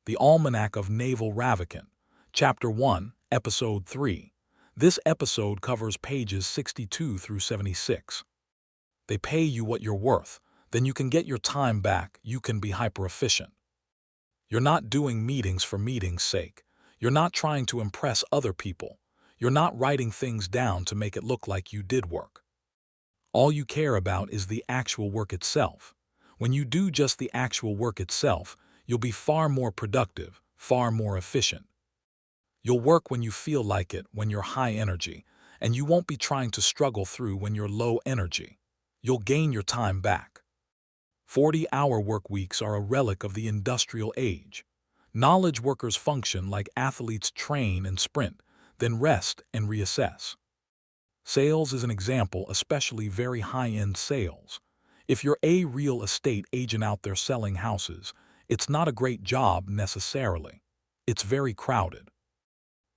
The Almanack of Naval Ravikant, Chapter 1, Episode 3. This episode covers pages 62 through 76. They pay you what you're worth, then you can get your time back, you can be hyper-efficient. You're not doing meetings for meetings' sake. You're not trying to impress other people. You're not writing things down to make it look like you did work. All you care about is the actual work itself. When you do just the actual work itself, you'll be far more productive, far more efficient. You'll work when you feel like it, when you're high energy, and you won't be trying to struggle through when you're low energy. You'll gain your time back. 40-hour work weeks are a relic of the industrial age. Knowledge workers function like athletes train and sprint, then rest and reassess. Sales is an example, especially very high-end sales. If you're a real estate agent out there selling houses, it's not a great job necessarily. It's very crowded.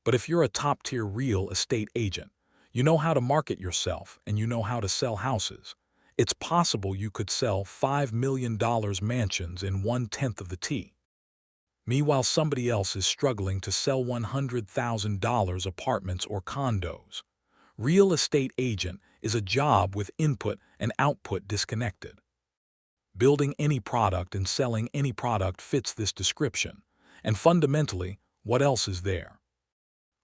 But if you're a top-tier real estate agent, you know how to market yourself and you know how to sell houses. It's possible you could sell $5 million mansions in 1/10 of the T. Meanwhile, somebody else is struggling to sell $100,000 apartments or condos. Real estate agent is a job with input and output disconnected. Building any product and selling any product fits this description. And fundamentally, what else is there?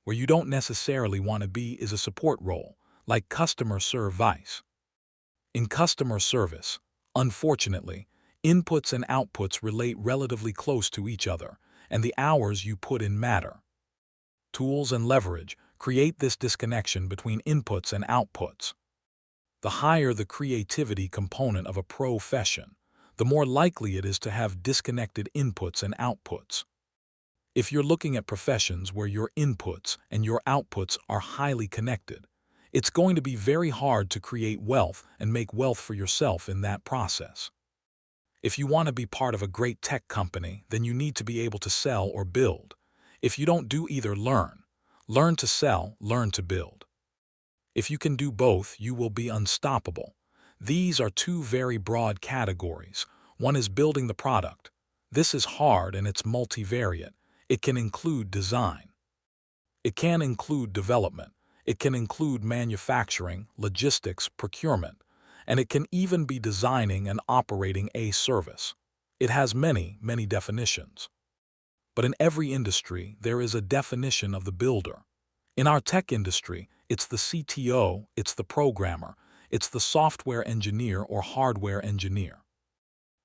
Where you don't necessarily want to be is a support role, like customer service. In customer service, unfortunately, inputs and outputs relate relatively close to each other, and the hours you put in matter. Tools and leverage create this disconnection between inputs and outputs. The higher the creativity component of a profession, the more likely it is to have disconnected inputs and outputs. If you're looking at professions where your inputs and your outputs are highly connected, it's going to be very hard to create wealth and make wealth for yourself in that process. If you want to be part of a great tech company, then you need to be able to sell or build. If you don't do either, learn to sell, learn to build. If you can do both, you will be unstoppable. These are two very broad categories. One is building the product. This is hard and it's multivariate. It can include design. It can include development. It can include manufacturing, logistics, procurement. And it can even be designing and operating a service. It has many, many definitions. But in every industry, there is a definition of the builder. In our tech industry, it's the CTO, it's the programmer, it's the software engineer or hardware engineer.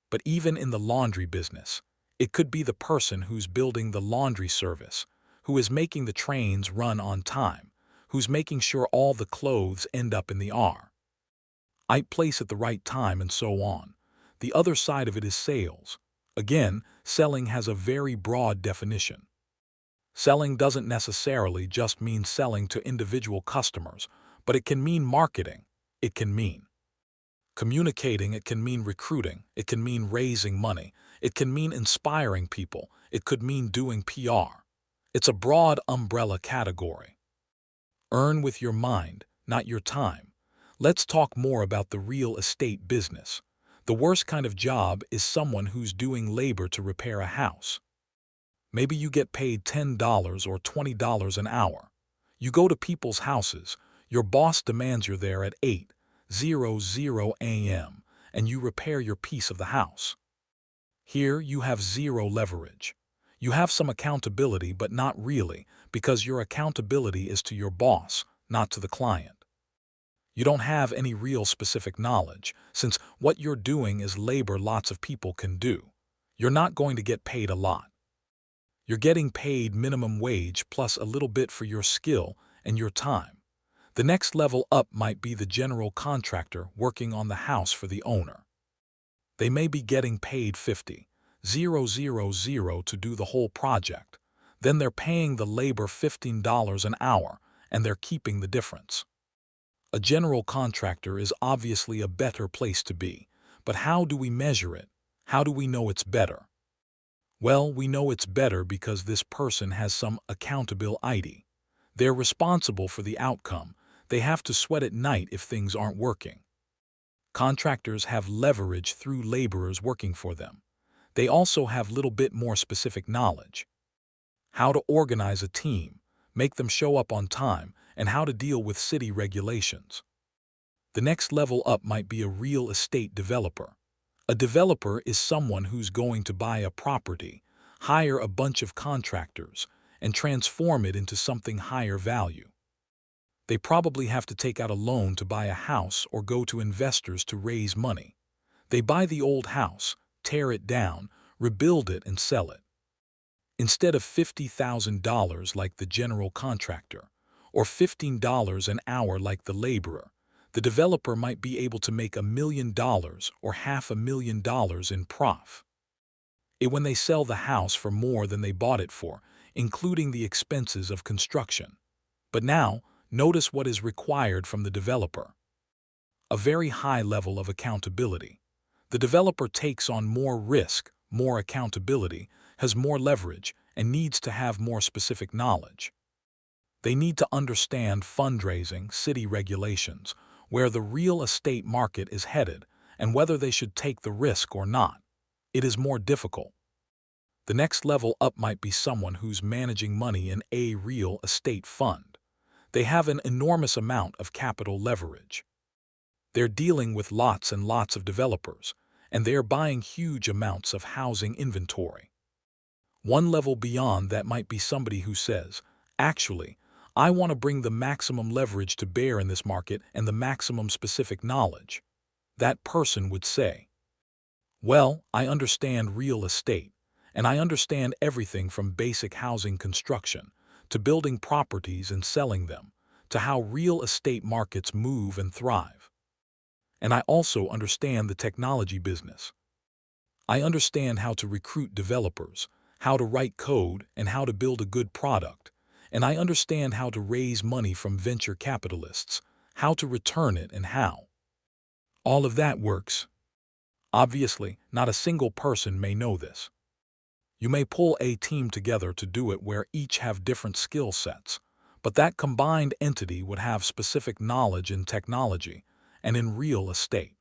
But even in the laundry business, it could be the person who's building the laundry service, who is making the trains run on time, who's making sure all the clothes end up in the right place at the right time, and so on. The other side of it is sales. Again, selling has a very broad definition. Selling doesn't necessarily just mean selling to individual customers, but it can mean marketing. It can mean communicating. It can mean recruiting. It can mean raising money. It can mean inspiring people. It could mean doing PR. It's a broad umbrella category. Earn with your mind, not your time. Let's talk more about the real estate business. The worst kind of job is someone who's doing labor to repair a house. Maybe you get paid $10 or $20 an hour. You go to people's houses. Your boss demands you're there at 8:00 a.m. and you repair your piece of the house. Here you have zero leverage. You have some accountability, but not really, because your accountability is to your boss, not to the client. You don't have any real specific knowledge, since what you're doing is labor lots of people can do. You're not going to get paid a lot. You're getting paid minimum wage plus a little bit for your skill and your time. The next level up might be the general contractor working on the house for the owner. They may be getting paid $50,000 to do the whole project. Then they're paying the labor $15 an hour, and they're keeping the difference. A general contractor is obviously a better place to be, but how do we measure it? How do we know it's better? Well, we know it's better because this person has some accountability. They're responsible for the outcome. They have to sweat at night if things aren't working. Contractors have leverage through laborers working for them. They also have little bit more specific knowledge. How to organize a team, make them show up on time, and how to deal with city regulations. The next level up might be a real estate developer. A developer is someone who's going to buy a property, hire a bunch of contractors, and transform it into something higher value. They probably have to take out a loan to buy a house or go to investors to raise money. They buy the old house, tear it down, rebuild it, and sell it. Instead of $50,000 like the general contractor, or $15 an hour like the laborer, the developer might be able to make $1 million or $500,000 in profit when they sell the house for more than they bought it for, including the expenses of construction. But now, notice what is required from the developer. A very high level of accountability. The developer takes on more risk, more accountability, has more leverage, and needs to have more specific knowledge. They need to understand fundraising, city regulations, where the real estate market is headed, and whether they should take the risk or not. It is more difficult. The next level up might be someone who's managing money in a real estate fund. They have an enormous amount of capital leverage. They're dealing with lots and lots of developers, and they're buying huge amounts of housing inventory. One level beyond that might be somebody who says, actually, I want to bring the maximum leverage to bear in this market and the maximum specific knowledge. That person would say, well, I understand real estate, and I understand everything from basic housing construction to building properties and selling them, to how real estate markets move and thrive. And I also understand the technology business. I understand how to recruit developers, how to write code, and how to build a good product. And I understand how to raise money from venture capitalists, how to return it, and how all of that works. Obviously, not a single person may know this. You may pull a team together to do it where each have different skill sets, but that combined entity would have specific knowledge in technology and in real estate.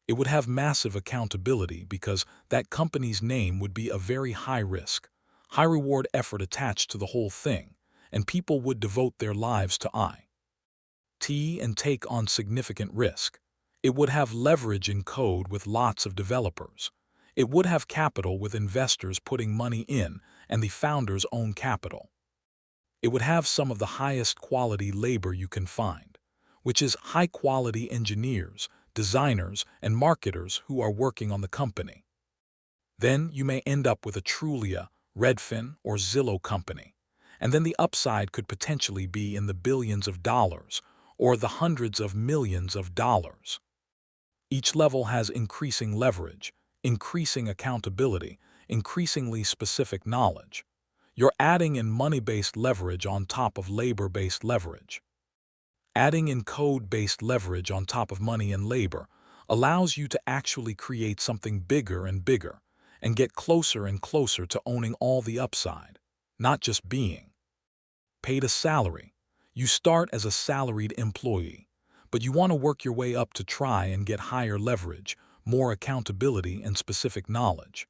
It would have massive accountability because that company's name would be a very high-risk, high-reward effort attached to the whole thing, and people would devote their lives to IT and take on significant risk. It would have leverage in code with lots of developers. It would have capital with investors putting money in and the founder's own capital. It would have some of the highest quality labor you can find, which is high-quality engineers, designers, and marketers who are working on the company. Then you may end up with a Trulia, Redfin, or Zillow company, and then the upside could potentially be in the billions of dollars or the hundreds of millions of dollars. Each level has increasing leverage, increasing accountability, increasingly specific knowledge. You're adding in money-based leverage on top of labor-based leverage. Adding in code-based leverage on top of money and labor allows you to actually create something bigger and bigger and get closer and closer to owning all the upside, not just being paid a salary. You start as a salaried employee, but you want to work your way up to try and get higher leverage, more accountability, and specific knowledge.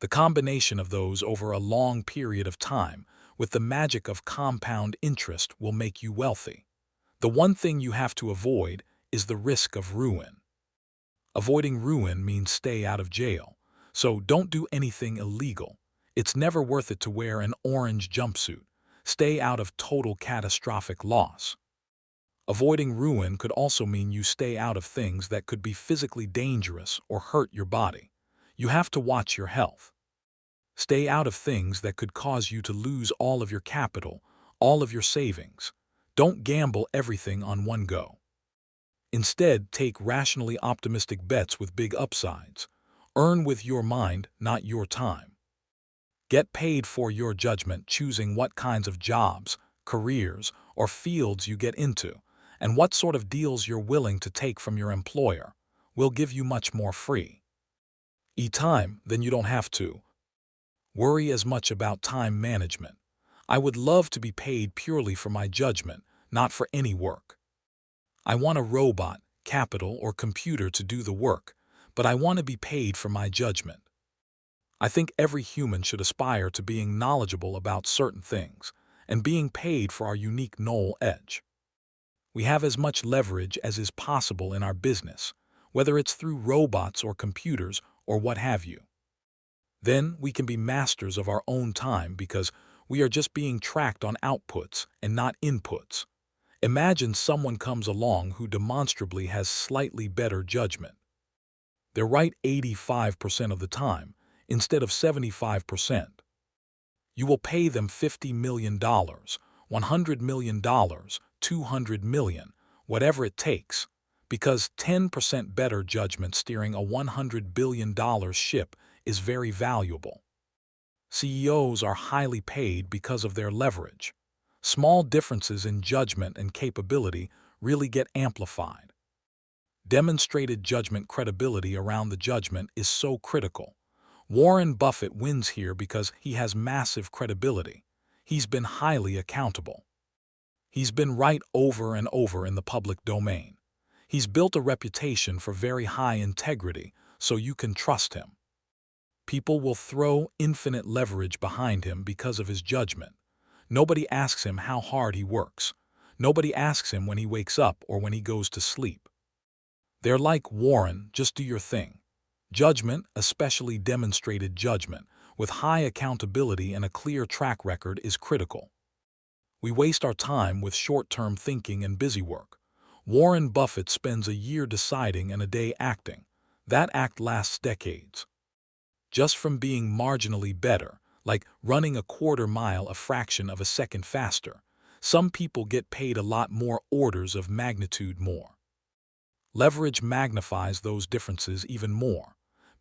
The combination of those over a long period of time with the magic of compound interest will make you wealthy. The one thing you have to avoid is the risk of ruin. Avoiding ruin means stay out of jail, so don't do anything illegal. It's never worth it to wear an orange jumpsuit. Stay out of total catastrophic loss. Avoiding ruin could also mean you stay out of things that could be physically dangerous or hurt your body. You have to watch your health. Stay out of things that could cause you to lose all of your capital, all of your savings. Don't gamble everything on one go. Instead, take rationally optimistic bets with big upsides. Earn with your mind, not your time. Get paid for your judgment choosing what kinds of jobs, careers, or fields you get into, and what sort of deals you're willing to take from your employer will give you much more free time than you don't have to worry as much about time management. I would love to be paid purely for my judgment, not for any work. I want a robot, capital, or computer to do the work, but I want to be paid for my judgment. I think every human should aspire to being knowledgeable about certain things and being paid for our unique knoll edge. We have as much leverage as is possible in our business, whether it's through robots or computers or what have you. Then we can be masters of our own time because we are just being tracked on outputs and not inputs. Imagine someone comes along who demonstrably has slightly better judgment. They're right 85% of the time, instead of 75%. You will pay them $50 million, $100 million, $200 million, whatever it takes, because 10% better judgment steering a $100 billion ship is very valuable. CEOs are highly paid because of their leverage. Small differences in judgment and capability really get amplified. Demonstrated judgment credibility around the judgment is so critical. Warren Buffett wins here because he has massive credibility. He's been highly accountable. He's been right over and over in the public domain. He's built a reputation for very high integrity, so you can trust him. People will throw infinite leverage behind him because of his judgment. Nobody asks him how hard he works. Nobody asks him when he wakes up or when he goes to sleep. They're like, Warren, just do your thing. Judgment, especially demonstrated judgment, with high accountability and a clear track record is critical. We waste our time with short-term thinking and busy work. Warren Buffett spends a year deciding and a day acting. That act lasts decades. Just from being marginally better, like running a quarter mile a fraction of a second faster, some people get paid a lot more orders of magnitude more. Leverage magnifies those differences even more.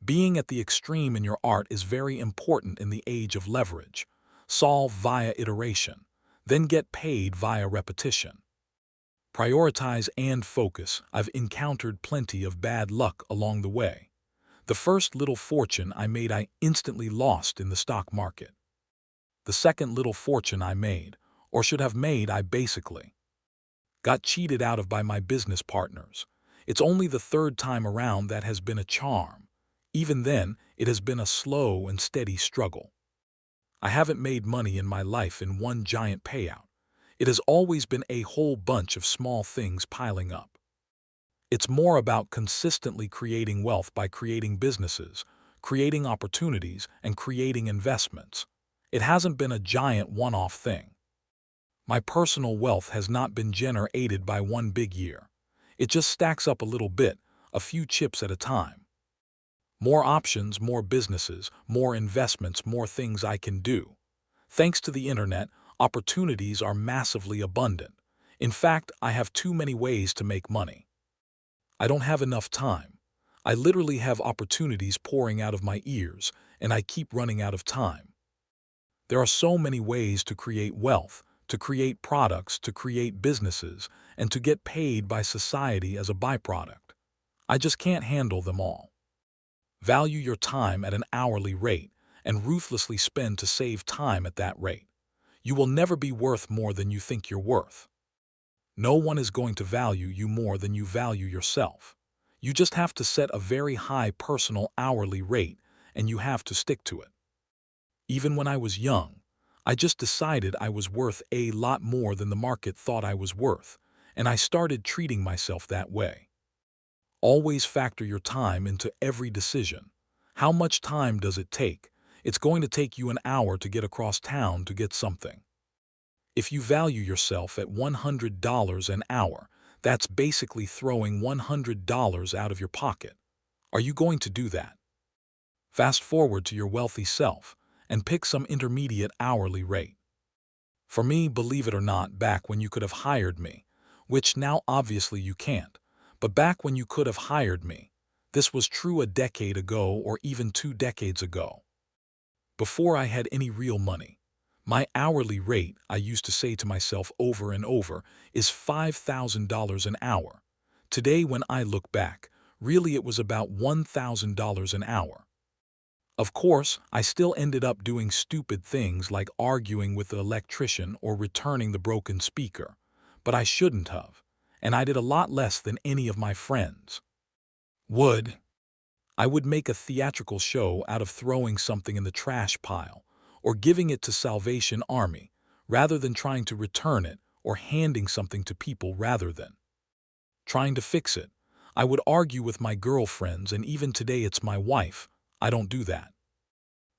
Being at the extreme in your art is very important in the age of leverage. Solve via iteration, then get paid via repetition. Prioritize and focus. I've encountered plenty of bad luck along the way. The first little fortune I made I instantly lost in the stock market. The second little fortune I made, or should have made, I basically got cheated out of by my business partners. It's only the third time around that has been a charm. Even then, it has been a slow and steady struggle. I haven't made money in my life in one giant payout. It has always been a whole bunch of small things piling up. It's more about consistently creating wealth by creating businesses, creating opportunities, and creating investments. It hasn't been a giant one-off thing. My personal wealth has not been generated by one big year. It just stacks up a little bit, a few chips at a time. More options, more businesses, more investments, more things I can do. Thanks to the internet, opportunities are massively abundant. In fact, I have too many ways to make money. I don't have enough time. I literally have opportunities pouring out of my ears, and I keep running out of time. There are so many ways to create wealth, to create products, to create businesses, and to get paid by society as a byproduct. I just can't handle them all. Value your time at an hourly rate and ruthlessly spend to save time at that rate. You will never be worth more than you think you're worth. No one is going to value you more than you value yourself. You just have to set a very high personal hourly rate, and you have to stick to it. Even when I was young, I just decided I was worth a lot more than the market thought I was worth, and I started treating myself that way. Always factor your time into every decision. How much time does it take? It's going to take you an hour to get across town to get something. If you value yourself at $100 an hour, that's basically throwing $100 out of your pocket. Are you going to do that? Fast forward to your wealthy self and pick some intermediate hourly rate. For me, believe it or not, back when you could have hired me, which now obviously you can't, but back when you could have hired me, this was true a decade ago or even 2 decades ago. Before I had any real money, my hourly rate, I used to say to myself over and over, is $5,000 an hour. Today, when I look back, really it was about $1,000 an hour. Of course, I still ended up doing stupid things like arguing with the electrician or returning the broken speaker, but I shouldn't have, and I did a lot less than any of my friends would. I would make a theatrical show out of throwing something in the trash pile or giving it to Salvation Army rather than trying to return it or handing something to people rather than trying to fix it. I would argue with my girlfriends, and even today it's my wife. I don't do that.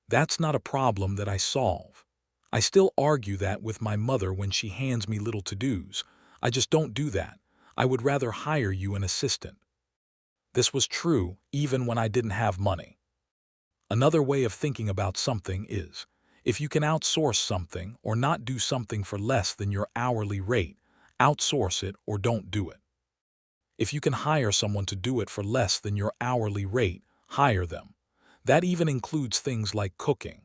That's not a problem that I solve. I still argue that with my mother when she hands me little to-dos. I just don't do that. I would rather hire you an assistant. This was true even when I didn't have money. Another way of thinking about something is, if you can outsource something or not do something for less than your hourly rate, outsource it or don't do it. If you can hire someone to do it for less than your hourly rate, hire them. That even includes things like cooking.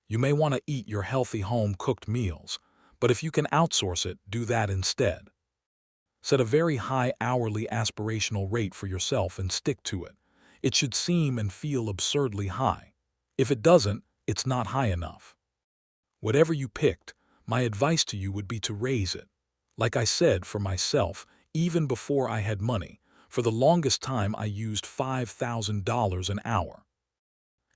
You may want to eat your healthy home-cooked meals, but if you can outsource it, do that instead. Set a very high hourly aspirational rate for yourself and stick to it. It should seem and feel absurdly high. If it doesn't, it's not high enough. Whatever you picked, my advice to you would be to raise it. Like I said, for myself, even before I had money, for the longest time I used $5,000 an hour.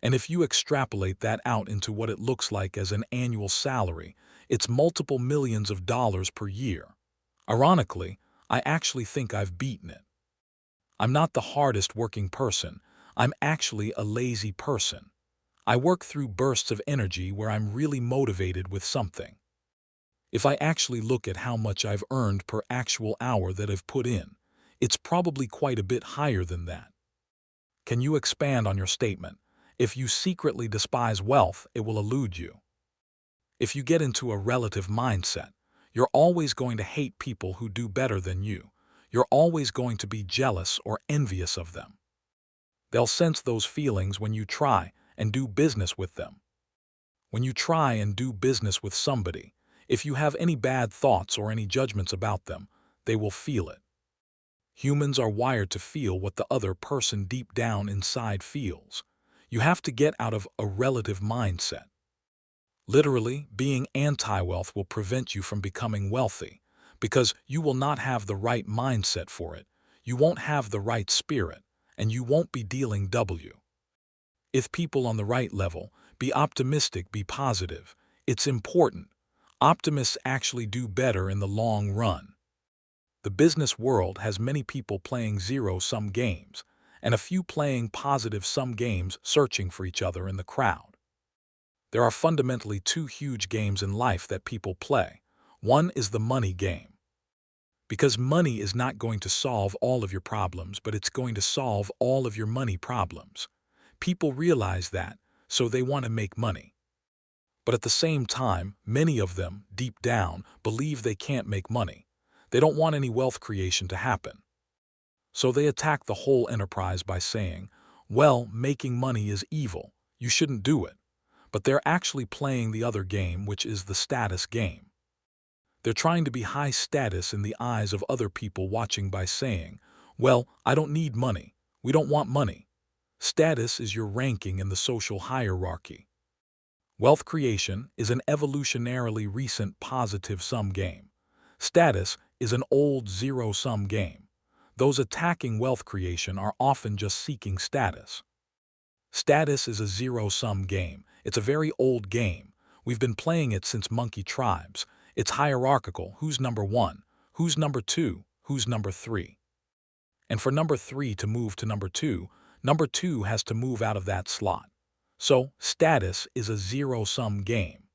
And if you extrapolate that out into what it looks like as an annual salary, it's multiple millions of dollars per year. Ironically, I actually think I've beaten it. I'm not the hardest working person. I'm actually a lazy person. I work through bursts of energy where I'm really motivated with something. If I actually look at how much I've earned per actual hour that I've put in, it's probably quite a bit higher than that. Can you expand on your statement? If you secretly despise wealth, it will elude you. If you get into a relative mindset, you're always going to hate people who do better than you. You're always going to be jealous or envious of them. They'll sense those feelings when you try and do business with them. When you try and do business with somebody, if you have any bad thoughts or any judgments about them, they will feel it. Humans are wired to feel what the other person deep down inside feels. You have to get out of a relative mindset. Literally, being anti-wealth will prevent you from becoming wealthy because you will not have the right mindset for it. You won't have the right spirit, and you won't be dealing W. If people on the right level, be optimistic, be positive. It's important. Optimists actually do better in the long run. The business world has many people playing zero-sum games, and a few playing positive-sum games searching for each other in the crowd. There are fundamentally two huge games in life that people play. One is the money game. Because money is not going to solve all of your problems, but it's going to solve all of your money problems. People realize that, so they want to make money. But at the same time, many of them, deep down, believe they can't make money. They don't want any wealth creation to happen. So they attack the whole enterprise by saying, well, making money is evil. You shouldn't do it. But they're actually playing the other game, which is the status game. They're trying to be high status in the eyes of other people watching by saying, well, I don't need money. We don't want money. Status is your ranking in the social hierarchy. Wealth creation is an evolutionarily recent positive-sum game. Status is an old zero-sum game. Those attacking wealth creation are often just seeking status. Status is a zero-sum game. It's a very old game. We've been playing it since monkey tribes. It's hierarchical. Who's number one? Who's number two? Who's number three? And for number three to move to number two has to move out of that slot. So, status is a zero-sum game.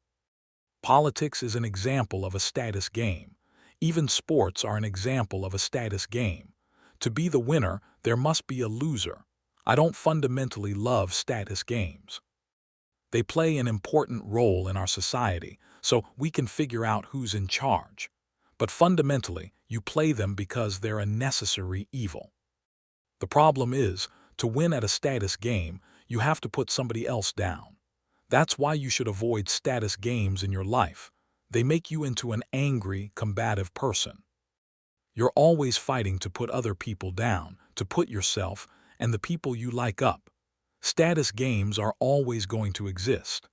Politics is an example of a status game. Even sports are an example of a status game. To be the winner, there must be a loser. I don't fundamentally love status games. They play an important role in our society, so we can figure out who's in charge. But fundamentally, you play them because they're a necessary evil. The problem is, to win at a status game, you have to put somebody else down. That's why you should avoid status games in your life. They make you into an angry, combative person. You're always fighting to put other people down, to put yourself and the people you like up. Status games are always going to exist.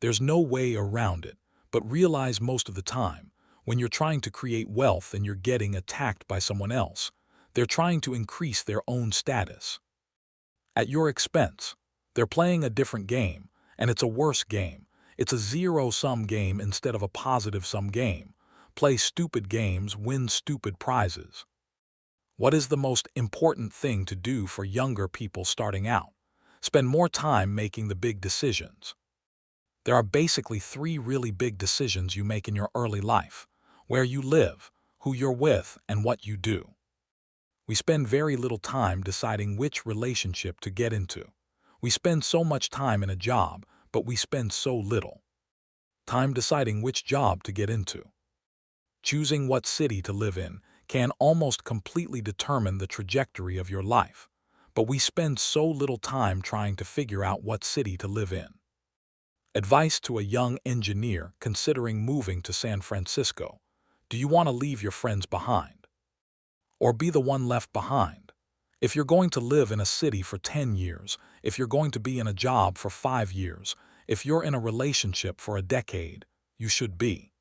There's no way around it, but realize most of the time, when you're trying to create wealth and you're getting attacked by someone else, they're trying to increase their own status. at your expense. They're playing a different game, and it's a worse game. It's a zero-sum game instead of a positive-sum game. Play stupid games, win stupid prizes. What is the most important thing to do for younger people starting out? Spend more time making the big decisions. There are basically three really big decisions you make in your early life: where you live, who you're with, and what you do. We spend very little time deciding which relationship to get into. We spend so much time in a job, but we spend so little time deciding which job to get into. Choosing what city to live in can almost completely determine the trajectory of your life, but we spend so little time trying to figure out what city to live in. Advice to a young engineer considering moving to San Francisco: do you want to leave your friends behind, or be the one left behind? If you're going to live in a city for 10 years, if you're going to be in a job for 5 years, if you're in a relationship for a decade, you should be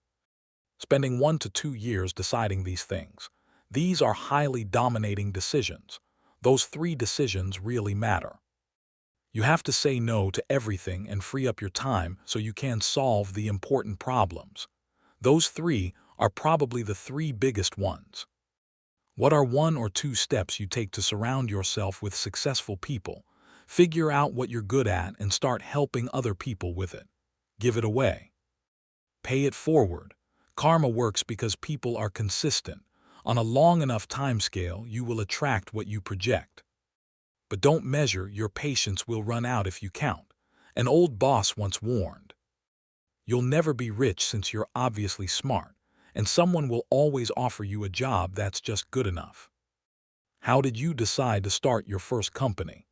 spending 1 to 2 years deciding these things. These are highly dominating decisions. Those 3 decisions really matter. You have to say no to everything and free up your time so you can solve the important problems. Those 3 are probably the 3 biggest ones. What are 1 or 2 steps you take to surround yourself with successful people? Figure out what you're good at and start helping other people with it. Give it away. Pay it forward. Karma works because people are consistent. On a long enough time scale, you will attract what you project. But don't measure, your patience will run out if you count. An old boss once warned, "You'll never be rich since you're obviously smart, and someone will always offer you a job that's just good enough." How did you decide to start your first company?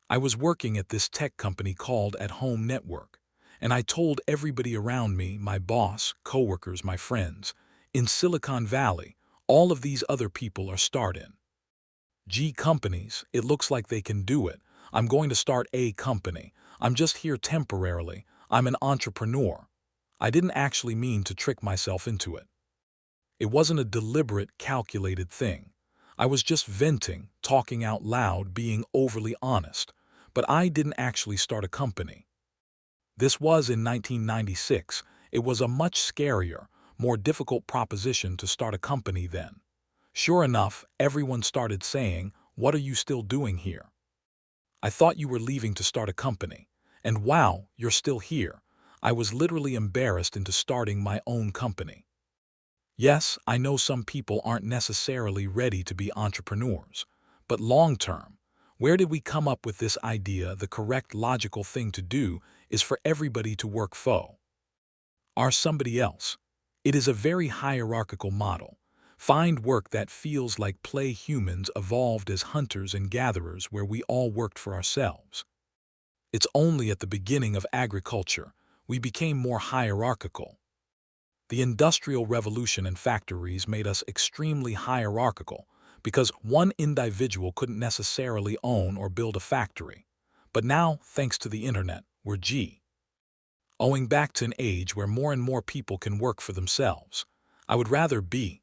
I was working at this tech company called At Home Network, and I told everybody around me, my boss, coworkers, my friends, in Silicon Valley, all of these other people are starting companies. It looks like they can do it. I'm going to start a company. I'm just here temporarily. I'm an entrepreneur. I didn't actually mean to trick myself into it. It wasn't a deliberate, calculated thing. I was just venting, talking out loud, being overly honest. But I didn't actually start a company. This was in 1996. It was a much scarier, more difficult proposition to start a company then. Sure enough, everyone started saying, "What are you still doing here? I thought you were leaving to start a company. And wow, you're still here." I was literally embarrassed into starting my own company. Yes, I know some people aren't necessarily ready to be entrepreneurs, but long term, where did we come up with this idea the correct logical thing to do is for everybody to work for somebody else? It is a very hierarchical model. Find work that feels like play. Humans evolved as hunters and gatherers where we all worked for ourselves. It's only at the beginning of agriculture we became more hierarchical. The Industrial Revolution and factories made us extremely hierarchical because one individual couldn't necessarily own or build a factory. But now, thanks to the internet, we're owing back to an age where more and more people can work for themselves. I would rather be